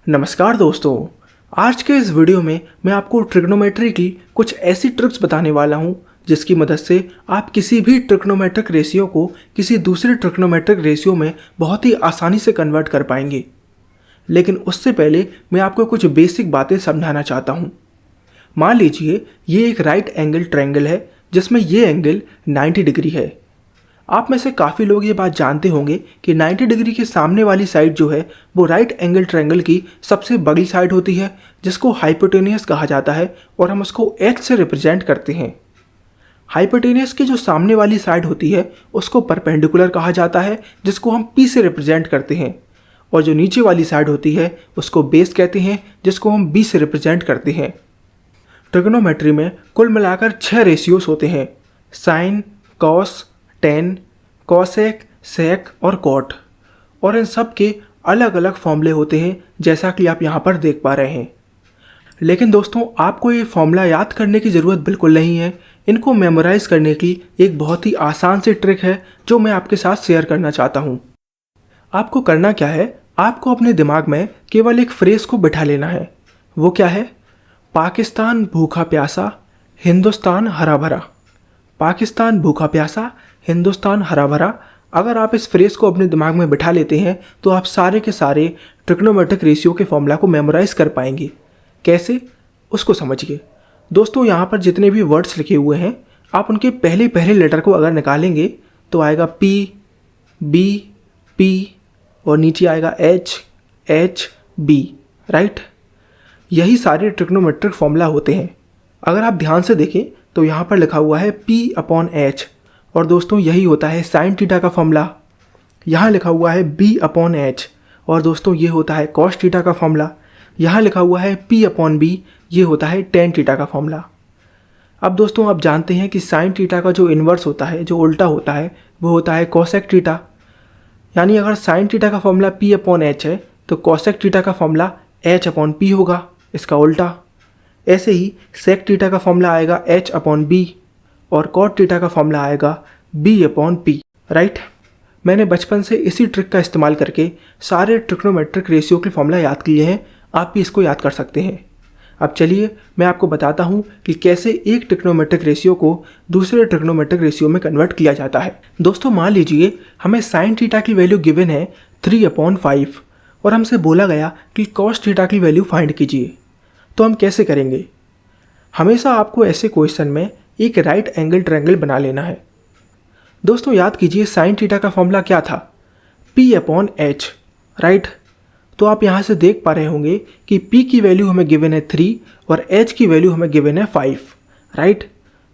नमस्कार दोस्तों, आज के इस वीडियो में मैं आपको ट्रिग्नोमेट्री की कुछ ऐसी ट्रिक्स बताने वाला हूं जिसकी मदद से आप किसी भी ट्रिग्नोमेट्रिक रेशियो को किसी दूसरे ट्रिग्नोमेट्रिक रेशियो में बहुत ही आसानी से कन्वर्ट कर पाएंगे। लेकिन उससे पहले मैं आपको कुछ बेसिक बातें समझाना चाहता हूं। मान लीजिए ये एक राइट एंगल ट्रायंगल है जिसमें ये एंगल 90 डिग्री है। आप में से काफ़ी लोग ये बात जानते होंगे कि 90 डिग्री के सामने वाली साइड जो है वो राइट एंगल ट्रायंगल की सबसे बड़ी साइड होती है जिसको हाइपोटेनियस कहा जाता है और हम उसको H से रिप्रेजेंट करते हैं। हाइपोटेनियस की जो सामने वाली साइड होती है उसको परपेंडिकुलर कहा जाता है जिसको हम P से रिप्रेजेंट करते हैं, और जो नीचे वाली साइड होती है उसको बेस कहते हैं जिसको हम B से रिप्रेजेंट करते हैं। ट्रिग्नोमेट्री में कुल मिलाकर 6 रेशियोज होते हैं: साइन, कॉस, टेन, कॉसेक, सेक और कॉट, और इन सब के अलग अलग फॉर्मूले होते हैं जैसा कि आप यहाँ पर देख पा रहे हैं। लेकिन दोस्तों, आपको ये फॉर्मूला याद करने की ज़रूरत बिल्कुल नहीं है। इनको मेमोराइज करने की एक बहुत ही आसान सी ट्रिक है जो मैं आपके साथ शेयर करना चाहता हूँ। आपको करना क्या है, आपको अपने दिमाग में केवल एक फ्रेज़ को बिठा लेना है। वो क्या है? पाकिस्तान भूखा प्यासा, हिंदुस्तान हरा भरा। पाकिस्तान भूखा प्यासा, हिंदुस्तान हरा भरा। अगर आप इस फ्रेज़ को अपने दिमाग में बिठा लेते हैं तो आप सारे के सारे ट्रिग्नोमेट्रिक रेशियो के फॉर्मूला को मेमोराइज़ कर पाएंगे। कैसे, उसको समझिए। दोस्तों, यहाँ पर जितने भी वर्ड्स लिखे हुए हैं आप उनके पहले पहले लेटर को अगर निकालेंगे तो आएगा P, B, P और नीचे आएगा H, H, B, राइट। यही सारे ट्रिग्नोमेट्रिक फॉर्मूला होते हैं। अगर आप ध्यान से देखें तो यहाँ पर लिखा हुआ है P/H, और दोस्तों यही होता है साइन थीटा का फॉर्मूला। यहाँ लिखा हुआ है B/H, और दोस्तों ये होता है कॉस थीटा का फॉर्मूला। यहाँ लिखा हुआ है P/B, ये होता है टेन थीटा का फॉर्मूला। अब दोस्तों, आप जानते हैं कि साइन थीटा का जो इन्वर्स होता है, जो उल्टा होता है, वो होता है कॉसेक थीटा। यानी अगर साइन थीटा का फॉर्मूला P/H है तो कॉसेक थीटा का फॉर्मूला H/P होगा, इसका उल्टा। ऐसे ही सेक थीटा का फॉर्मूला आएगा H/B और कॉट थीटा का फॉर्मूला आएगा B/P, राइट। मैंने बचपन से इसी ट्रिक का इस्तेमाल करके सारे ट्रिग्नोमेट्रिक रेशियो के फॉर्मूला याद किए हैं। आप भी इसको याद कर सकते हैं। अब चलिए मैं आपको बताता हूँ कि कैसे एक ट्रिग्नोमेट्रिक रेशियो को दूसरे ट्रिग्नोमेट्रिक रेशियो में कन्वर्ट किया जाता है। दोस्तों, मान लीजिए हमें साइन थीटा की वैल्यू गिवन है 3/5 और हमसे बोला गया कि कॉस थीटा की वैल्यू फाइंड कीजिए। तो हम कैसे करेंगे? हमेशा आपको ऐसे क्वेश्चन में एक राइट एंगल ट्रायंगल बना लेना है। दोस्तों, याद कीजिए साइन थीटा का फॉर्मूला क्या था? P/H, right. तो आप यहाँ से देख पा रहे होंगे कि P की वैल्यू हमें गिवन है 3 और H की वैल्यू हमें गिवन है 5, राइट।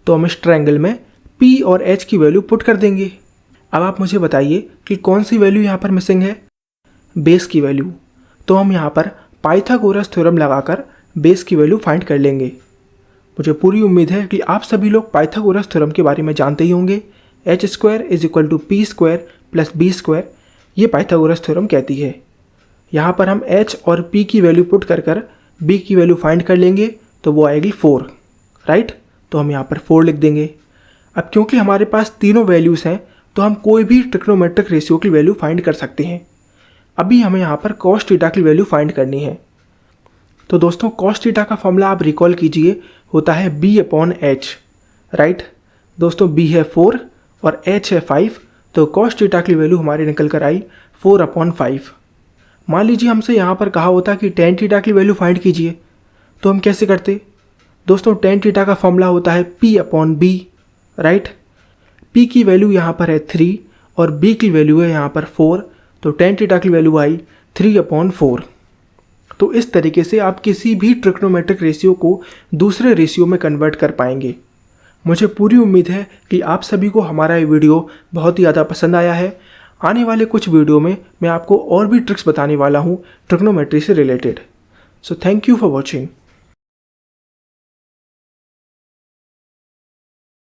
तो हम इस ट्रायंगल में P और H की वैल्यू पुट कर देंगे। अब आप मुझे बताइए कि कौन सी वैल्यू यहाँ पर मिसिंग है? बेस की वैल्यू। तो हम यहाँ पर पाइथागोरस थ्योरम लगाकर बेस की वैल्यू फाइंड कर लेंगे। मुझे पूरी उम्मीद है कि आप सभी लोग पाइथागोरस थ्योरम के बारे में जानते ही होंगे। H² = P² + B², ये पाइथागोरस थ्योरम कहती है। यहाँ पर हम H और P की वैल्यू पुट कर B की वैल्यू फाइंड कर लेंगे तो वो आएगी 4, राइट। तो हम यहाँ पर 4 लिख देंगे। अब क्योंकि हमारे पास तीनों वैल्यूज़ हैं तो हम कोई भी ट्रिग्नोमेट्रिक रेशियो की वैल्यू फाइंड कर सकते हैं। अभी हमें यहाँ पर कॉस थीटा की वैल्यू फाइंड करनी है। तो दोस्तों, कॉस थीटा का फॉर्मूला आप रिकॉल कीजिए, होता है B/H, राइट। दोस्तों, B है 4 और H है 5, तो कॉस थीटा की वैल्यू हमारी निकल कर आई 4/5। मान लीजिए हमसे यहाँ पर कहा होता कि टेन थीटा की वैल्यू फाइंड कीजिए, तो हम कैसे करते? दोस्तों, टेन थीटा का फॉर्मूला होता है P/B, राइट। P की वैल्यू यहाँ पर है 3 और B की वैल्यू है यहाँ पर 4, तो टेन थीटा की वैल्यू आई 3/4। तो इस तरीके से आप किसी भी ट्रिग्नोमेट्रिक रेशियो को दूसरे रेशियो में कन्वर्ट कर पाएंगे। मुझे पूरी उम्मीद है कि आप सभी को हमारा ये वीडियो बहुत ही ज़्यादा पसंद आया है। आने वाले कुछ वीडियो में मैं आपको और भी ट्रिक्स बताने वाला हूँ ट्रिग्नोमेट्री से related. So thank you for watching.